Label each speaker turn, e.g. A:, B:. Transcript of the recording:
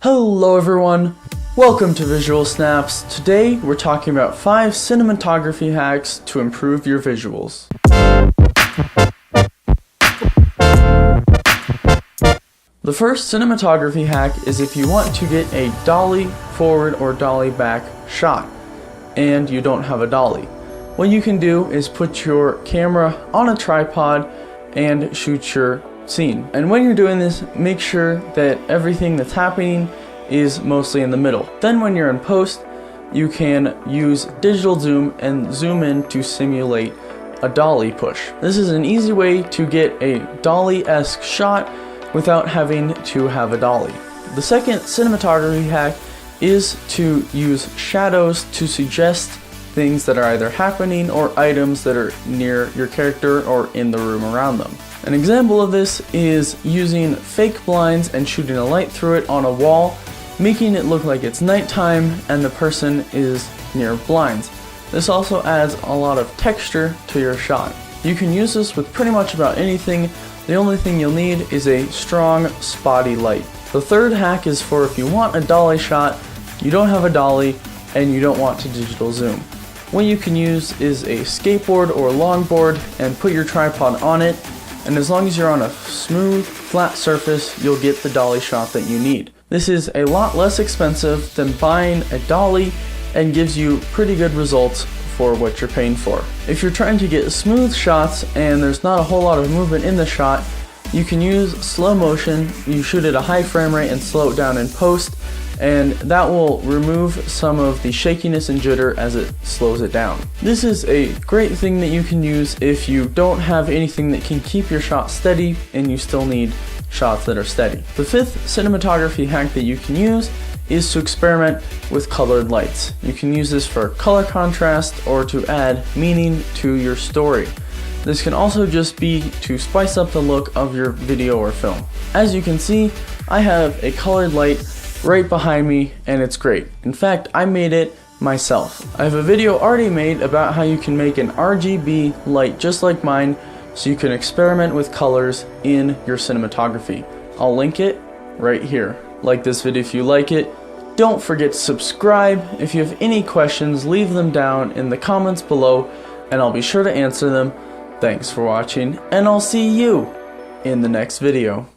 A: Hello everyone, welcome to VisualSnaps. Today we're talking about 5 cinematography hacks to improve your visuals. The first cinematography hack is if you want to get a dolly forward or dolly back shot and you don't have a dolly. What you can do is put your camera on a tripod and shoot your scene. And when you're doing this, make sure that everything that's happening is mostly in the middle. Then when you're in post, you can use digital zoom and zoom in to simulate a dolly push. This is an easy way to get a dolly-esque shot without having to have a dolly. The second cinematography hack is to use shadows to suggest things that are either happening or items that are near your character or in the room around them. An example of this is using fake blinds and shooting a light through it on a wall, making it look like it's nighttime and the person is near blinds. This also adds a lot of texture to your shot. You can use this with pretty much about anything. The only thing you'll need is a strong, spotty light. The third hack is for if you want a dolly shot, you don't have a dolly, and you don't want to digital zoom. What you can use is a skateboard or longboard and put your tripod on it, and as long as you're on a smooth, flat surface, you'll get the dolly shot that you need. This is a lot less expensive than buying a dolly and gives you pretty good results for what you're paying for. If you're trying to get smooth shots and there's not a whole lot of movement in the shot, you can use slow motion. You shoot at a high frame rate and slow it down in post, and that will remove some of the shakiness and jitter as it slows it down. This is a great thing that you can use if you don't have anything that can keep your shot steady and you still need shots that are steady. The fifth cinematography hack that you can use is to experiment with colored lights. You can use this for color contrast or to add meaning to your story. This can also just be to spice up the look of your video or film. As you can see, I have a colored light right behind me and it's great. In fact, I made it myself. I have a video already made about how you can make an RGB light just like mine so you can experiment with colors in your cinematography. I'll link it right here. Like this video if you like it. Don't forget to subscribe. If you have any questions, leave them down in the comments below and I'll be sure to answer them. Thanks for watching, and I'll see you in the next video.